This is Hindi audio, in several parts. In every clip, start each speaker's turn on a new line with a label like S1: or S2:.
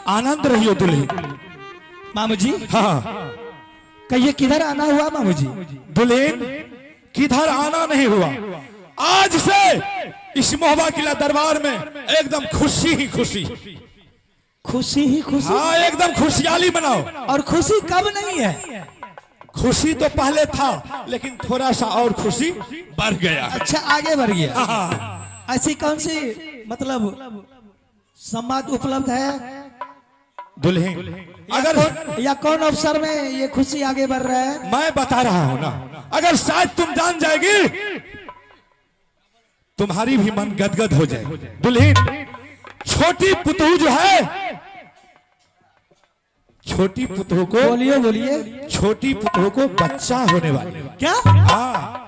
S1: आनंद रहियो दुल्हे।
S2: मामू जी
S1: हाँ
S2: कहिए किधर आना हुआ मामू जी?
S1: दुल्हन किधर आना नहीं हुआ, आज से इस मोहबा किला दरबार में एकदम खुशी ही खुशी।
S2: खुशी ही खुशी?
S1: हाँ एकदम खुशहाली मनाओ।
S2: और खुशी कब नहीं है?
S1: खुशी तो पहले था लेकिन थोड़ा सा और खुशी बढ़ गया।
S2: अच्छा आगे बढ़ गया।
S1: हाँ।
S2: ऐसी कौन सी मतलब संवाद उपलब्ध है
S1: दुल्हन
S2: अगर या कौन अवसर में ये खुशी आगे बढ़ रहा है?
S1: मैं बता रहा हूँ ना, अगर शायद तुम जान जाएगी तुम्हारी भी मन गदगद हो जाए। दुल्हन छोटी पुतहू जो है, छोटी पुतहू को
S2: बोलिए बोलिए।
S1: छोटी पुतहू को बच्चा होने वाले।
S2: क्या?
S1: हाँ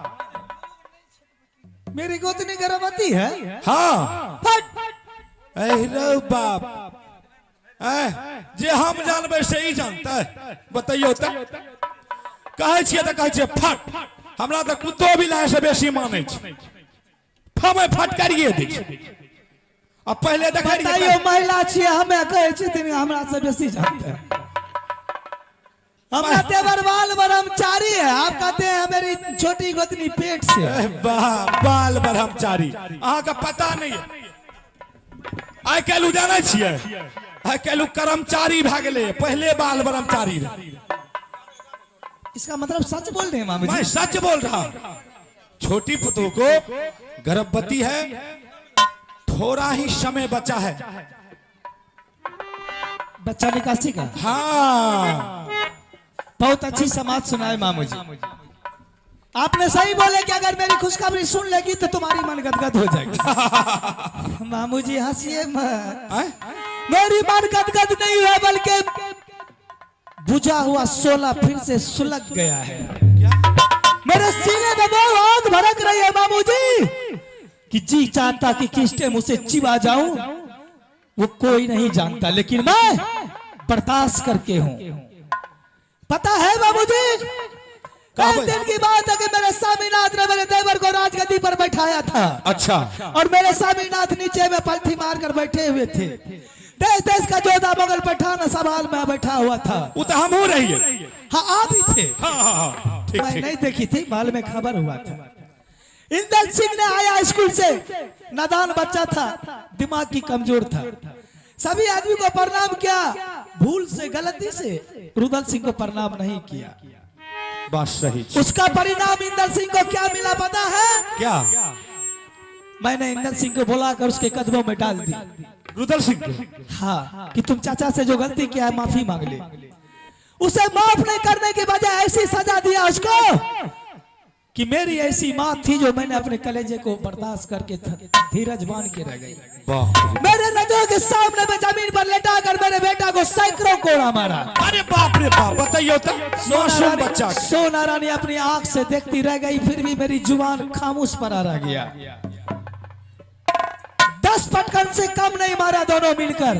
S2: मेरी गोतनी गर्भवती है?
S1: हाँ। अरे बाप जे हम जानबे से ही जानता है, बताइयो तो कहे छिए तो कहे छिए फट, हमरा तो कुत्तो भी लाए से बेसी माने छै, फमे फट करिए दै छै। अब पहले
S2: बताइयो महिला छिए हमें कहे छथिन हमरा से बेसी जानते हैं। हमरा तेवर बाल ब्रह्मचारी है, आप कहते हैं मेरी छोटी गोतनी पेट से।
S1: बाल ब्रह्मचारी अहाँ का पता नहीं है। आइ काल्हि जानै छियै, आइ काल्हि कर्मचारी भए गेलै, पहले बाल ब्रह्मचारी रहे।
S2: इसका मतलब सच बोल रहे हैं मामू जी?
S1: मैं सच बोल रहा हूं। छोटी पुतहू को गर्भवती है, थोड़ा ही समय बचा है।
S2: बच्चा निकासी का?
S1: हाँ
S2: बहुत अच्छी समाज सुनाए मामू जी। आपने सही बोले कि अगर मेरी खुशखबरी सुन लेगी तो तुम्हारी मन गदगद हो जाएगी। मामू जी हंसिए मत, मेरी मन गदगद नहीं है बल्कि बुझा हुआ शोला फिर से सुलग गया है। मेरे सीने में वो आग भड़क रही है मामू जी कि जी चाहता कि किस टाइम उसे चिबा जाऊं, वो कोई नहीं जानता, लेकिन मैं बर्दाश्त करके हूं। पता है बाबू जी, कल दिन की बात है कि मेरे स्वामीनाथ ने मेरे देवर को राजगद्दी पर बैठाया था। अच्छा। और मेरे स्वामीनाथ नीचे में पलथी मारकर बैठे हुए थे। देश देश का जोधा मुगल पठान सवाल में बैठा हुआ था।
S1: वो तो हम हो रही है।
S2: हाँ आप ही थे।
S1: हाँ, ठीक,
S2: मैं
S1: ठीक।
S2: नहीं देखी थी, बाल में खबर हुआ था। इंदल सिंह ने आया स्कूल से, नादान बच्चा था, दिमाग की कमजोर था। सभी आदमी को प्रणाम किया, भूल से गलती से रुदल सिंह को प्रणाम नहीं किया।
S1: बात सही।
S2: उसका परिणाम इंदल सिंह को क्या मिला पता है?
S1: क्या?
S2: मैंने इंदल सिंह को बुलाकर उसके कदमों में डाल दी।
S1: रुदल सिंह को?
S2: हाँ, कि तुम चाचा से जो गलती किया है माफी मांग ले। उसे माफ नहीं करने की बजाय ऐसी सजा दिया उसको कि मेरी ऐसी माँ थी जो मैंने अपने कलेजे को बर्दाश्त करके धीरज बांध के रह गई। मेरे नजरों के सामने में जमीन पर लेटा कर मेरे बेटा को सैकड़ों कोड़ा मारा।
S1: अरे बाप रे बाप, बताइयो तो मासूम बच्चा।
S2: सोना रानी अपनी आंख से देखती रह गई, फिर भी मेरी जुबान खामोश पड़ा रह गया। 10 पटकन से कम नहीं मारा दोनों मिलकर,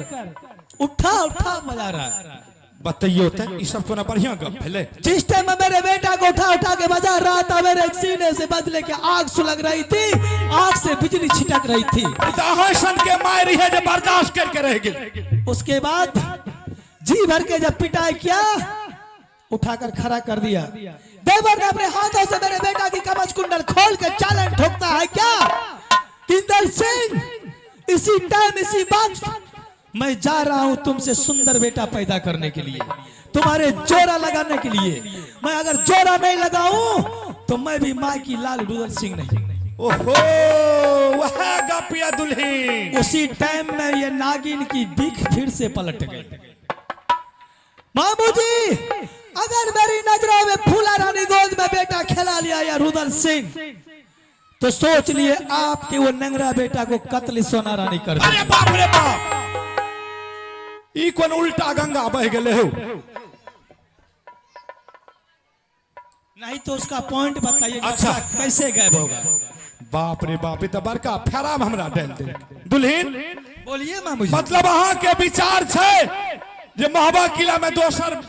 S2: उठा उठा मजा रहा।
S1: बताइयो तो ये सब तो ना बढ़िया गप भेले।
S2: जिस टाइम में मेरे बेटा को उठा उठा के बजा रहा था, मेरे सीने से बदले के आग सुलग रही थी, आग से बिजली छिटक रही थी।
S1: के मारी है जो बर्दाश्त करके रह गई।
S2: उसके बाद जी भर के जब पिटाई किया, उठाकर खड़ा कर दिया। देवर ने अपने हाथों से मेरे बेटा की कवच कुंडल खोल के चालन ठोकता है क्या? इंदल सिंह, इसी टाइम इसी वक्त मैं जा रहा हूं तुमसे सुंदर बेटा पैदा करने के लिए, तुम्हारे जोरा लगाने के लिए। मैं अगर जोरा नहीं लगाऊं तो मैं भी माँ की लाल रुदल सिंह नहीं।
S1: ओहो, वह गपिया दुल्ही।
S2: उसी टाइम में ये नागिन की बीख फिर से पलट गई। मामू जी, अगर मेरी नजरों में फूला रानी गोद में बेटा खेला लिया या रुदल सिंह, तो सोच लिए आपके वो नंगरा बेटा को कत्ल सोना रानी कर
S1: दिया। अरे बाप रे बाप, ई कौन उल्टा गंगा बह गए हो?
S2: नहीं तो उसका पॉइंट बताइए।
S1: अच्छा,
S2: कैसे गायब होगा?
S1: बाप रे बाप, तो बड़का फेरा में हमरा डाल दे। दुल्हन
S2: बोलिए मामू जी।
S1: मतलब अहाँ के विचार छे जे मोहबा किला में दोसर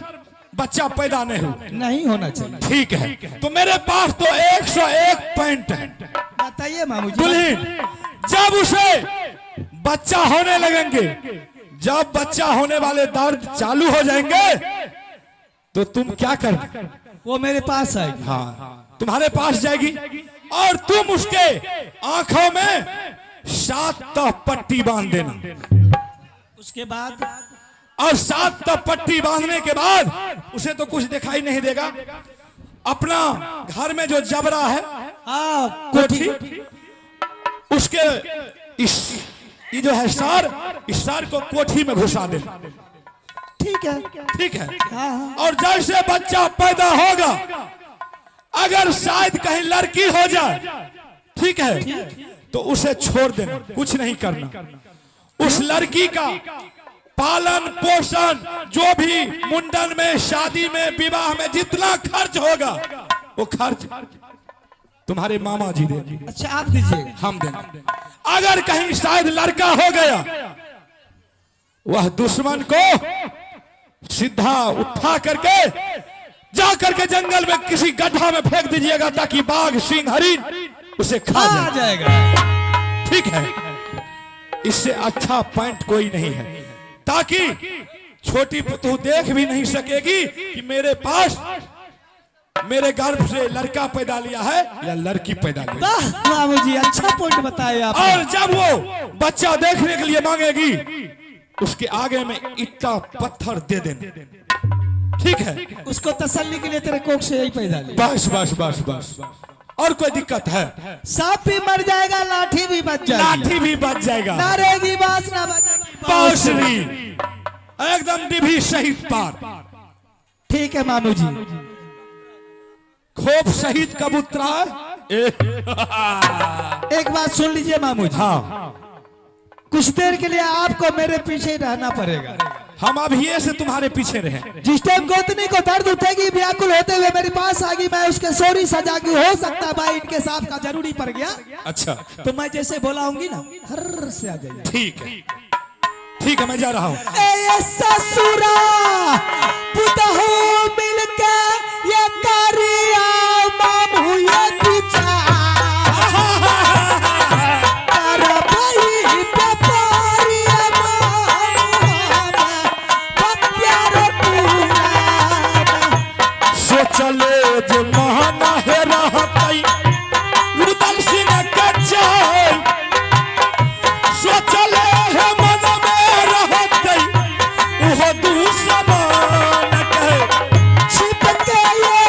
S1: बच्चा पैदा नहीं
S2: होना चाहिए।
S1: ठीक है, तो मेरे पास तो 101 पॉइंट है।
S2: बताइए मामू जी।
S1: दुल्हन जब उसे बच्चा होने लगेंगे, जब बच्चा होने वाले दर्द चालू हो जाएंगे तो तुम क्या करना?
S2: वो मेरे पास आएगी।
S1: हाँ, तुम्हारे पास जाएगी और तुम उसके आंखों में 7 पट्टी बांध देना।
S2: उसके बाद
S1: और 7 पट्टी बांधने के बाद उसे तो कुछ दिखाई नहीं देगा। अपना घर में जो जबरा है, कोठी, उसके ये जो है इस सार को कोठी में घुसा देना।
S2: ठीक है,
S1: ठीक है।
S2: हाँ।
S1: और जैसे बच्चा पैदा होगा, अगर शायद कहीं लड़की हो जाए, ठीक है, तो उसे छोड़ देना, कुछ नहीं करना। उस लड़की का पालन पोषण, जो भी मुंडन में, शादी में, विवाह में जितना खर्च होगा, वो खर्च तुम्हारे मामा जी देंगे।
S2: अच्छा, आप दीजिएगा?
S1: हम देंगे। अगर कहीं शायद लड़का हो गया, वह दुश्मन को सीधा उठा करके जा करके जंगल में किसी गड्ढा में फेंक दीजिएगा, ताकि बाघ, सिंह, हरिण उसे खा
S2: जाएगा।
S1: ठीक है। इससे अच्छा पॉइंट कोई नहीं है, ताकि छोटी पुतू देख भी नहीं सकेगी कि मेरे पास मेरे गर्भ से लड़का पैदा लिया है या लड़की पैदा लिया है।
S2: मामू जी, अच्छा पॉइंट बताया आप।
S1: और जब वो बच्चा देखने के लिए मांगेगी, उसके आगे में ईटा पत्थर दे देना। ठीक है।
S2: उसको तसल्ली के लिए तेरे कोख से यही पैदा लिया।
S1: बस बस बस बस। और कोई दिक्कत है?
S2: सांप भी मर जाएगा, लाठी भी बच जाएगी।
S1: लाठी भी बच जाएगा।
S2: ना रहेगी बांस, ना बजेगी
S1: बांसुरी, एकदम डिभी शहीद पार।
S2: ठीक है मामू जी।
S1: खोप शहीद कबूतरा।
S2: एक बात सुन लीजिए मामू जी।
S1: हाँ,
S2: कुछ देर के लिए आपको मेरे पीछे रहना पड़ेगा।
S1: हम अभी से तुम्हारे पीछे रहे।
S2: जिस टाइम गोतनी को दर्द उठेगी, व्याकुल होते हुए मेरे पास आगी, मैं उसके सोरी सजागी। हो सकता है भाई इनके साथ का जरूरी पड़ गया।
S1: अच्छा,
S2: तो मैं जैसे बोला होंगी ना, हर से आ जाइए।
S1: ठीक है, ठीक है, मैं जा रहा हूँ।
S2: ससुरा पुतहो मिलके ये करिया मामू ये पीछा
S1: चले जो महाना है रहतई रुदल सिंह कच्चा, सो चले है मन में रहतई वो दुश्मन कहे
S2: छिप के ये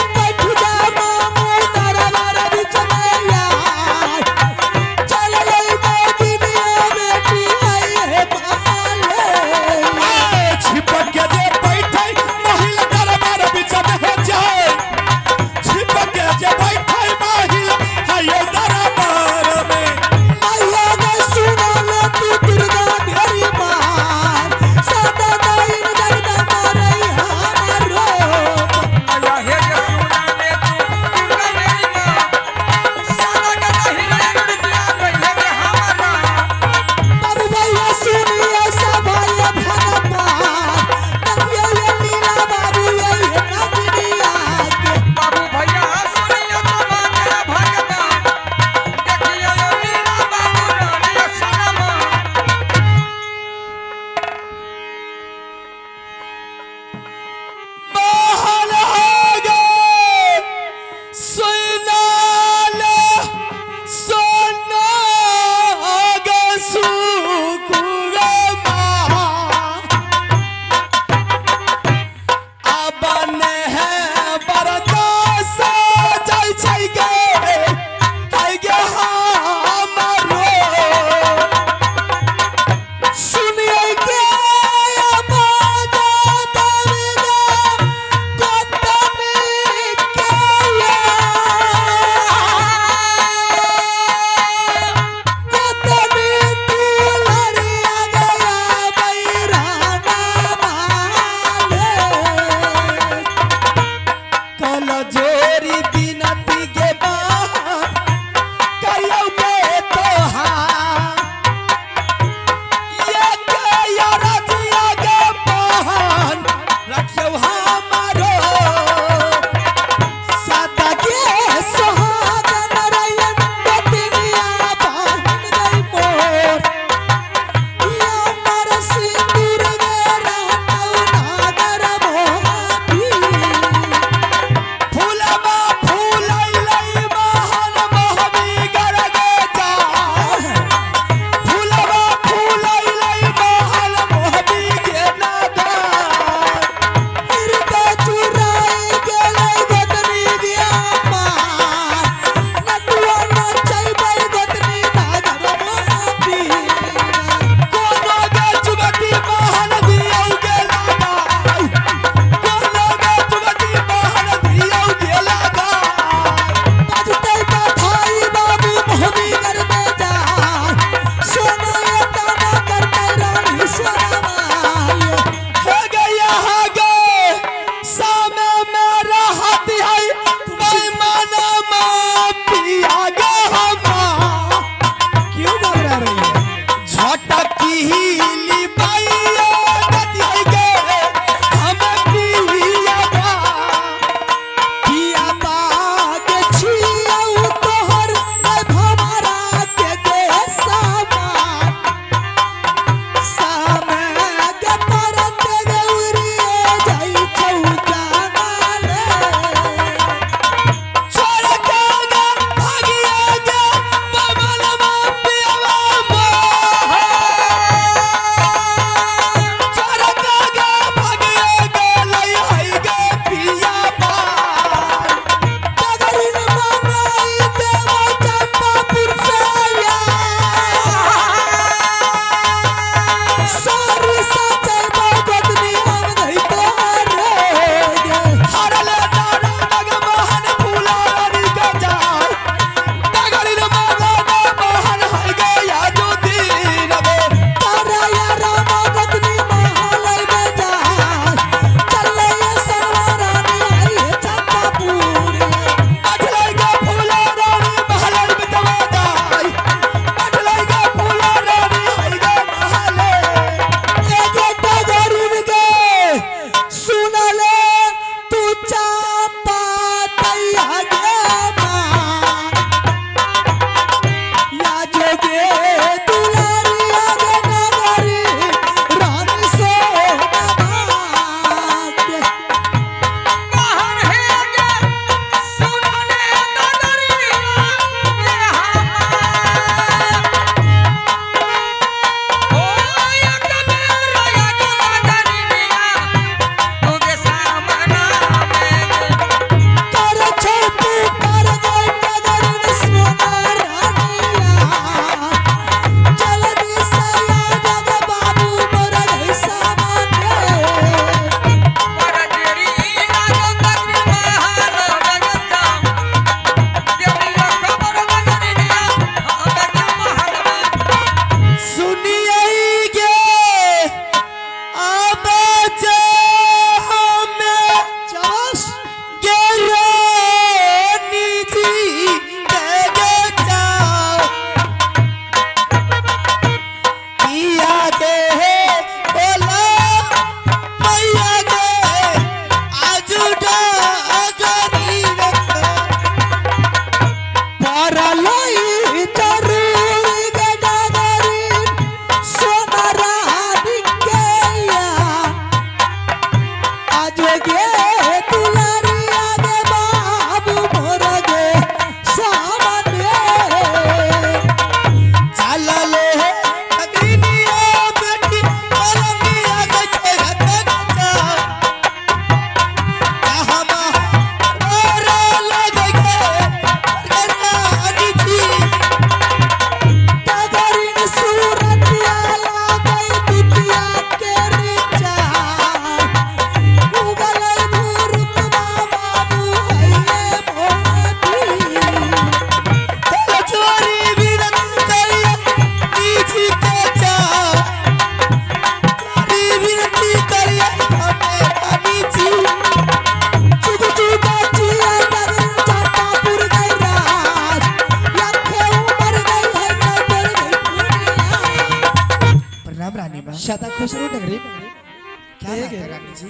S3: क्या
S2: ये
S3: बात
S2: गे
S3: है रानी जी?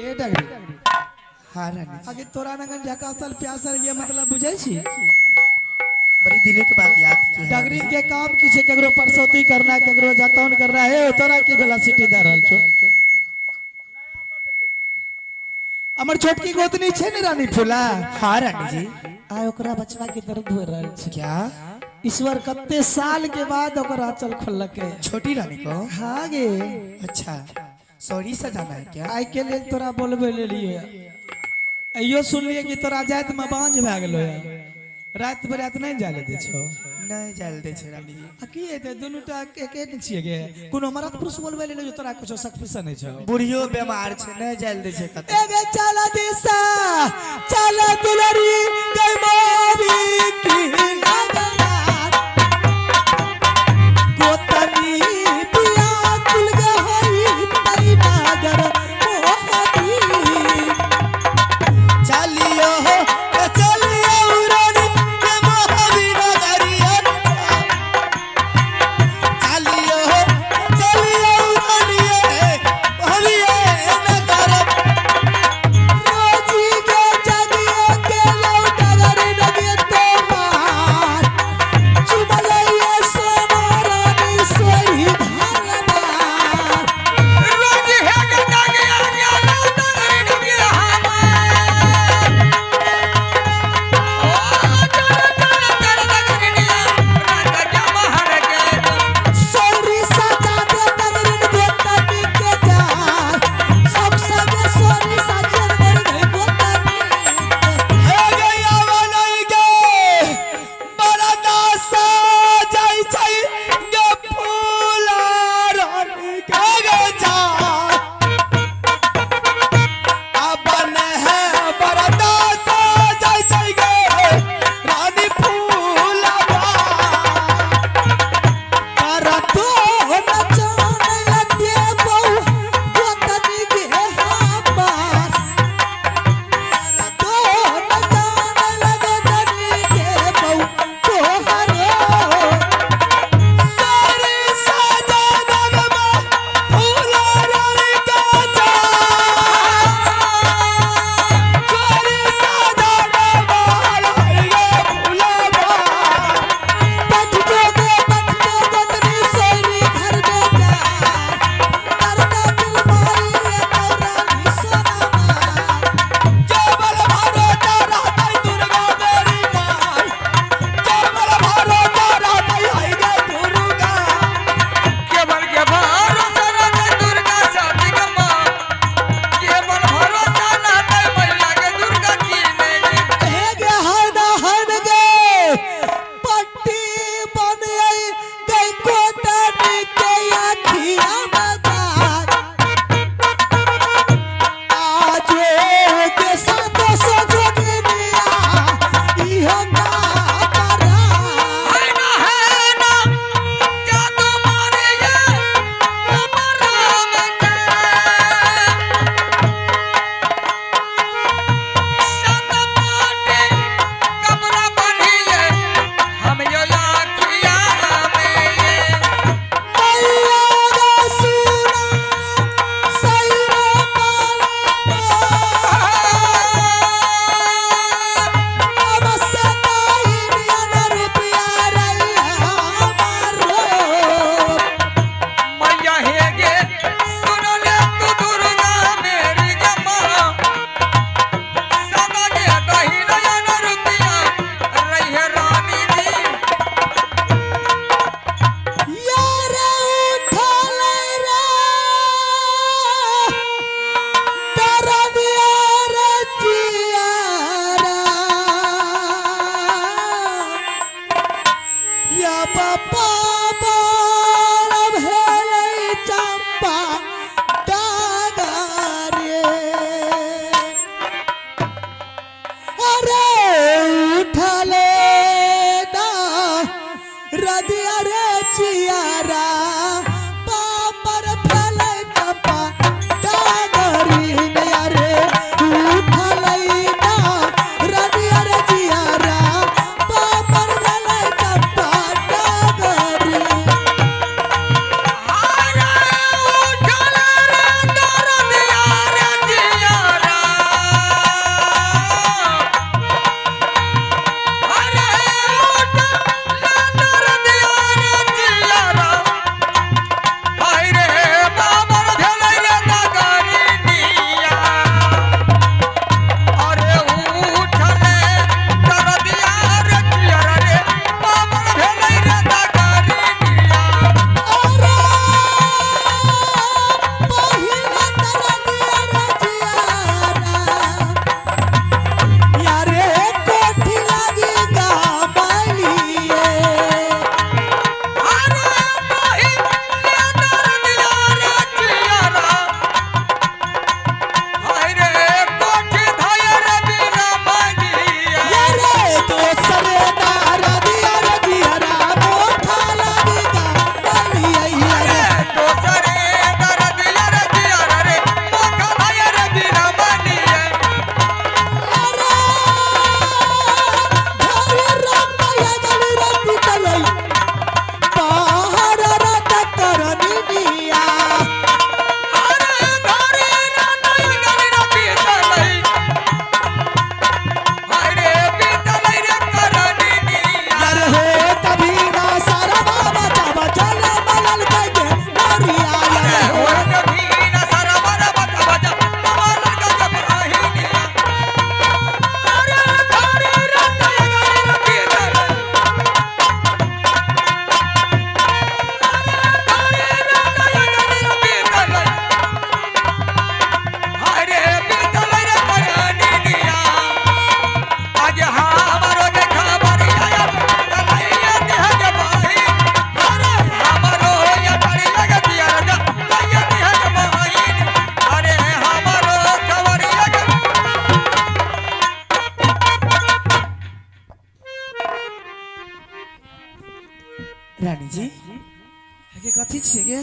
S2: ये डगरी
S3: हाँ रानी जी,
S2: आगे तोरा नगन झकासल प्यासल ये मतलब बुझै छी
S3: बड़ी दिनों के बाद याद किया है
S2: डगरी
S3: रानी
S2: के काम की छे केकरो परसौती करना केकरो जतौन करना है तोरा की वेलोसिटी दे रहल छो हमर छोटकी गोतनी छे ने रानी फूला
S3: जी। हाँ रानी जी,
S2: आय ओकरा बचवा के दर्द हो रहल छे
S3: क्या
S2: ईश्वर कत्ते साल के बाद ओकरा आंचल खोलके
S3: छोटी रानी को?
S2: हाँ गे
S3: अच्छा, सॉरी सजाना है क्या?
S2: आइ के लेल तोरा बोलबे ले लिए अइयो सुनलिए कि तोरा जात में बांझ भए गेलो है रात बरात नहीं जाले दे छो
S3: नहीं जल दे छे रानी जी।
S2: आ की हेते दुनुटा एके न छिए गे कोनो मरद पुरुष बोलबे ले जो तोरा कुछ सक्सेस नहीं छो
S3: बुढ़ियो बीमार छे, नहीं जल दे छे कत।
S2: एगे चला दिसा चला दुलरी गई मोरी की लगना गोतनी पिया कुल गई तई नागर मोहती
S3: चलियो हो, चलियो रानी के मोहबी नगरिया। चलियो हो, चलियो रानी के मोहबी नगरिया।
S2: रोजी के जगिए के लौटगर नगे तो मार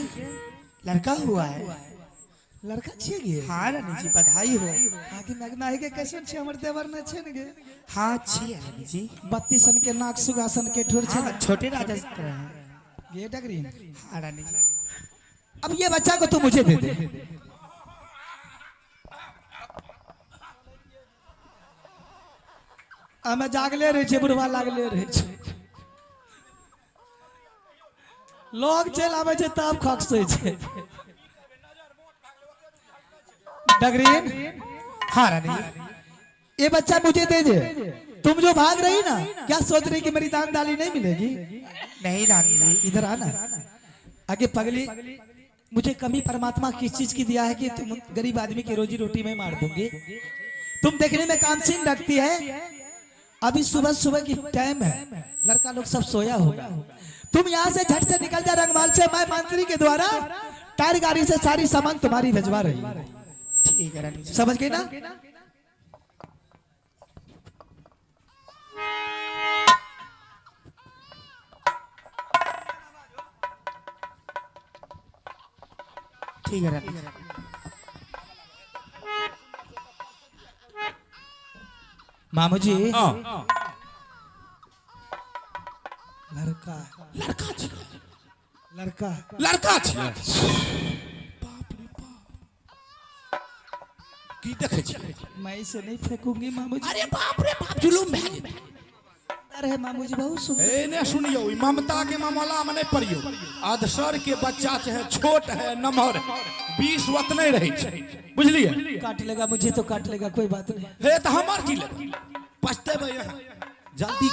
S3: के लड़का हुआ है।
S2: लड़का छिए गे
S3: हाँ रानी जी बधाई हो।
S2: आगे नगना है के कैसन छे हमर देवर न छे न गे
S3: हाँ अच्छी है रानी जी।
S2: 32 सन के नाक सुगासन के ठोर छे
S3: हाँ छोटे राजा की तरह है।
S2: ये डगरी
S3: हाँ रानी जी।
S2: अब ये बच्चा को तू मुझे दे दे। हमें जागले रहे छे बुढ़वा लागले रहे छे लोग चल आवे छे तब खक्से छे डगरीन।
S3: हाँ रानी जी।
S2: ये बच्चा मुझे दे दे। तुम जो भाग रही ना क्या सोच रही कि मेरी दान डाली नहीं मिलेगी?
S3: नहीं रानी जी।
S2: इधर आना आगे पगली। मुझे कमी परमात्मा किस चीज की दिया है कि तुम गरीब आदमी की रोजी रोटी में मार दूंगी। तुम देखने में कामसीन लगती है। अभी सुबह सुबह की टाइम है लड़का लोग सब सोया होगा। तुम यहाँ से झट से निकल जा रंगमाल से। मैं मंत्री के द्वारा टायर गाड़ी से सारी सामान तुम्हारी भिजवा रही हूँ।
S3: ठीक है रानी जी।
S2: समझ गई ना?
S3: ठीक है रानी जी।
S2: मामू जी
S1: हाँ
S2: लड़का
S1: लड़का छी
S2: लड़का
S1: लड़का छी बाप रे बाप की देखे छी?
S2: मैं इसे नहीं फेंकूंगी मामू जी।
S1: अरे बाप रे बाप जुलूम भए जेतै।
S2: अरे मामू जी बहुत सुंदर।
S1: ए ने सुनियो ई ममता के मामला में नहीं पड़ियो। अधसर के बच्चा चाहे छोट है नमहर 20 वत नहीं रही छै बुझलिए।
S2: काट लेगा मुझे तो काट लेगा कोई बात नहीं।
S1: हे त हमर की ले पछतेबे यहाँ जल्दी।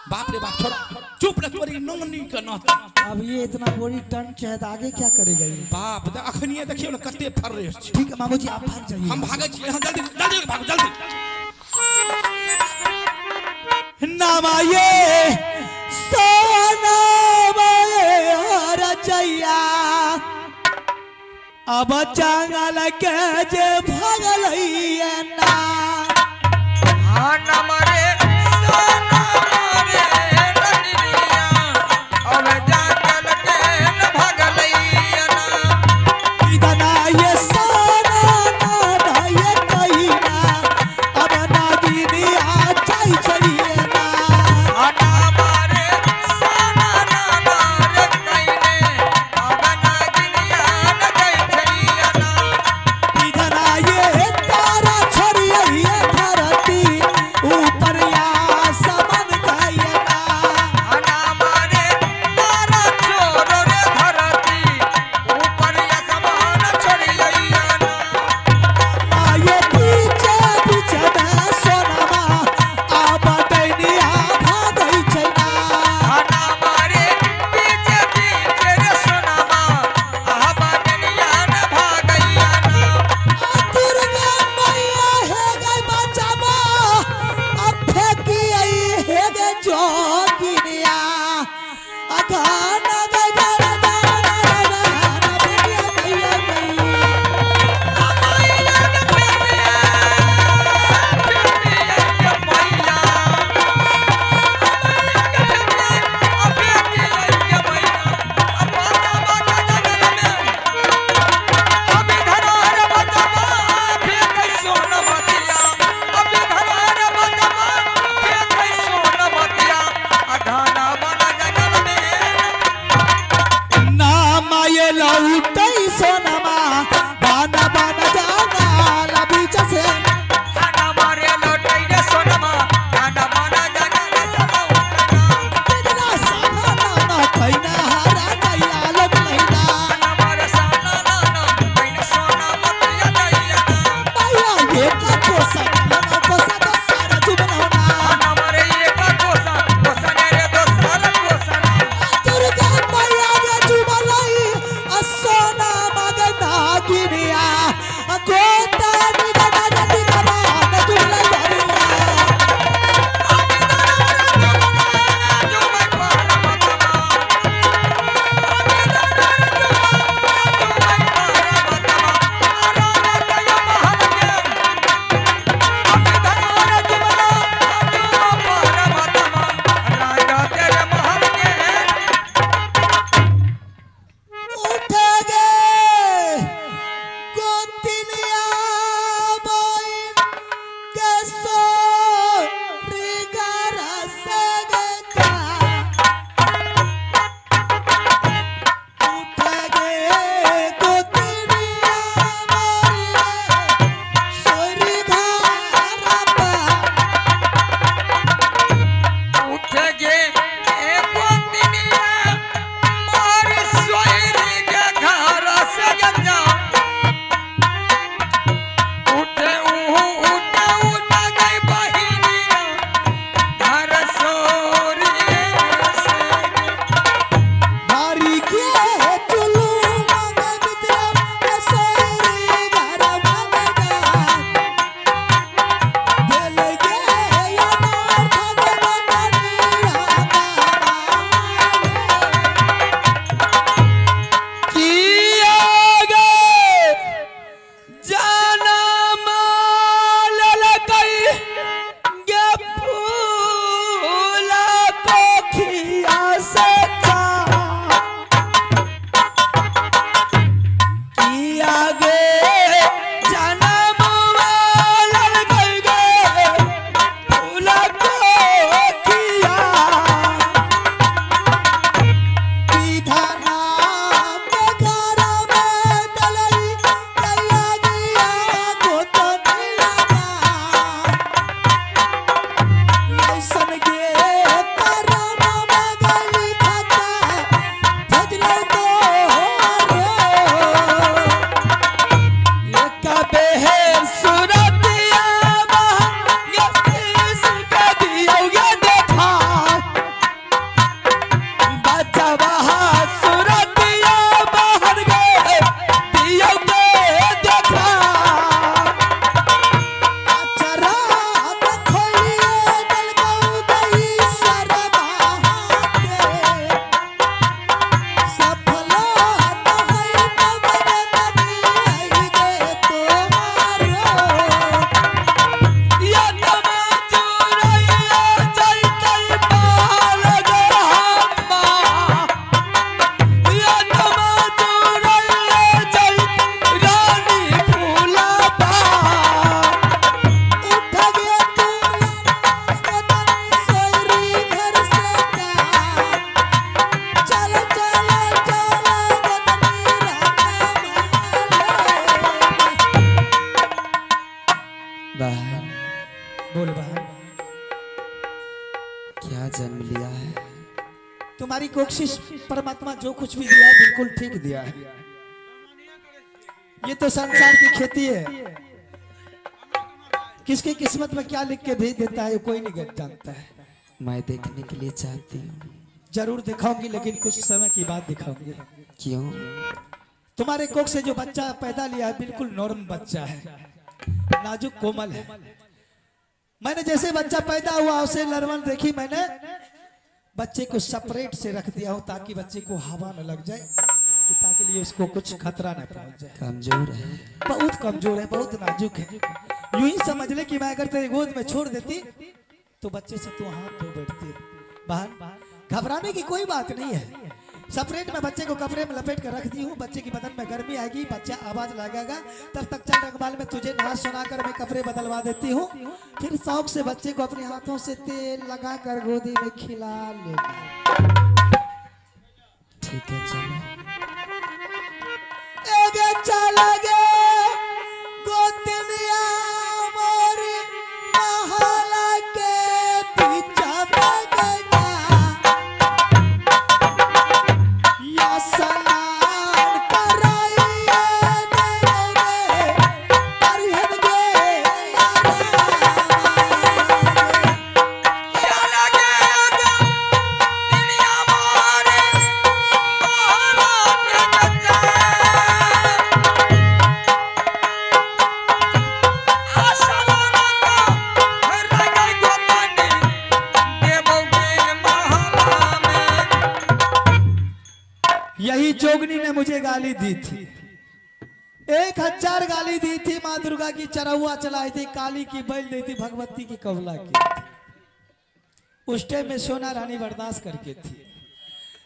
S1: बाप रे बाप छोड़ा चुप रह तोरी नंगनी के नाथ।
S2: अब ये इतना बोरी टन चाहे तो आगे क्या करेगा ये?
S1: बाप दे अखनिए देखियो न कते फर्रेस छै।
S2: ठीक है मामू जी आप भाग जाइए।
S1: हम भागे छी यहाँ जल्दी जल्दी भाग जल्दी।
S2: नामाये सोनामाये रजैया अब जंगल के जे भगलैया ना।
S3: हाँ नमरे सोना रे रजनिया अब जंगल के न भगलैया ना।
S2: इतना ये सोना ना ये कहिना अब नागिनिया चाई चलिए ना।
S3: हमारे सोना रे कइने अब नागिनिया न गई छैया ना।
S2: इतना ये तारा छोड़िए ये धरती ऊपर या समन गए ना।
S3: हमारे तारा छोड़ रे धरती ऊपर आसमान छोड़िया ना।
S2: ये पीछे पीछे में सोनमा अब दैनिया भागई छै ना।
S3: हमारे पीछे पीछे रे सोनामा अब दुनिया न भागैया ना।
S2: दुर्गा मैया हे गई बचावा अब फेंकी आई हे गई जोगिनिया अगाना गई गाना गाना गाना मैया मैया नाम ये लौटई सोनमा बाना बाना जाना लबीच से तेरा साना ना कइना हारा गया लोग लइना मैया ये का कोसा ना कोसा तो सारा जुबना दुर्गा मैया रे जुबलाई सोना मगना गिरिया गोता निगना नदी करा न जुबलाई हरिया कोशिश परमात्मा जो कुछ भी दिया है बिल्कुल ठीक दिया है। ये तो संसार की खेती है, किसकी किस्मत में क्या लिख के भेज देता है कोई नहीं जानता है।
S4: मैं देखने के लिए चाहती हूँ।
S2: जरूर दिखाऊंगी, लेकिन कुछ समय की बात दिखाऊंगी।
S4: क्यों?
S2: तुम्हारे कोख से जो बच्चा पैदा लिया है बिल्कुल नॉर्मल बच्चा है, नाजुक कोमल है। मैंने जैसे बच्चा पैदा हुआ उसे नॉर्मल देखी, मैंने बच्चे को सेपरेट से रख दिया हूं ताकि बच्चे को हवा न लग जाए, ताकि लिए उसको कुछ खतरा न पहुंच जाए।
S4: कमजोर है,
S2: बहुत कमजोर है, बहुत नाजुक है। यूं ही समझ ले कि मैं अगर तेरे गोद में छोड़ देती तो बच्चे से तू हाथ धो बैठती। बहन, घबराने की कोई बात नहीं है। सेपरेट में बच्चे को कपड़े में लपेट कर रख दी हूँ। बच्चे की बदन में गर्मी आएगी, बच्चा आवाज लगाएगा, तब तक चल रखवाल में तुझे नहा सुनाकर मैं कपड़े बदलवा देती हूँ। फिर शौक से बच्चे को अपने हाथों से तेल लगाकर गोदी में खिला लेना।
S4: ठीक है चलो।
S2: चला गे गोतनिया मोरी महला के पीछा बगना या सलाम कराइए देवे अरिहन गे
S3: या लगे दुनिया मारे महला के गजा
S2: यही जोगनी ने मुझे गाली दी थी, 1000 गाली दी थी। माँ दुर्गा की चरहुआ चलाई थी, काली की बैल दी थी, भगवती की कबला की थी। उस टाइम में सोना रानी बर्दाश्त करके थी।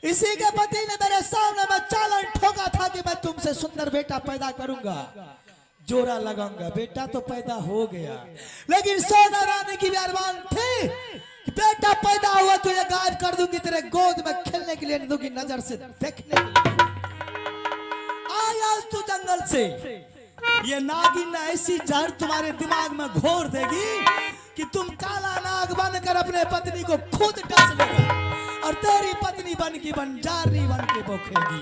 S2: इसी के पति ने मेरे सामने में चालन ठोका था कि मैं तुमसे सुंदर बेटा पैदा करूंगा, जोड़ा लगाऊंगा। बेटा तो पैदा हो गया, लेकिन सोना रानी की भी अरमान थी कि बेटा पैदा हुआ तो ये गायब कर दूंगी, तेरे गोद में खेलने के लिए नहीं दूंगी, नजर से देखने के लिए। आया तू जंगल से, ये नागिन ऐसी जहर तुम्हारे दिमाग में घोर देगी कि तुम काला नाग बनकर अपने पत्नी को खुद डस लेगा और तेरी पत्नी बन की बंजारनी बन के बोखेगी।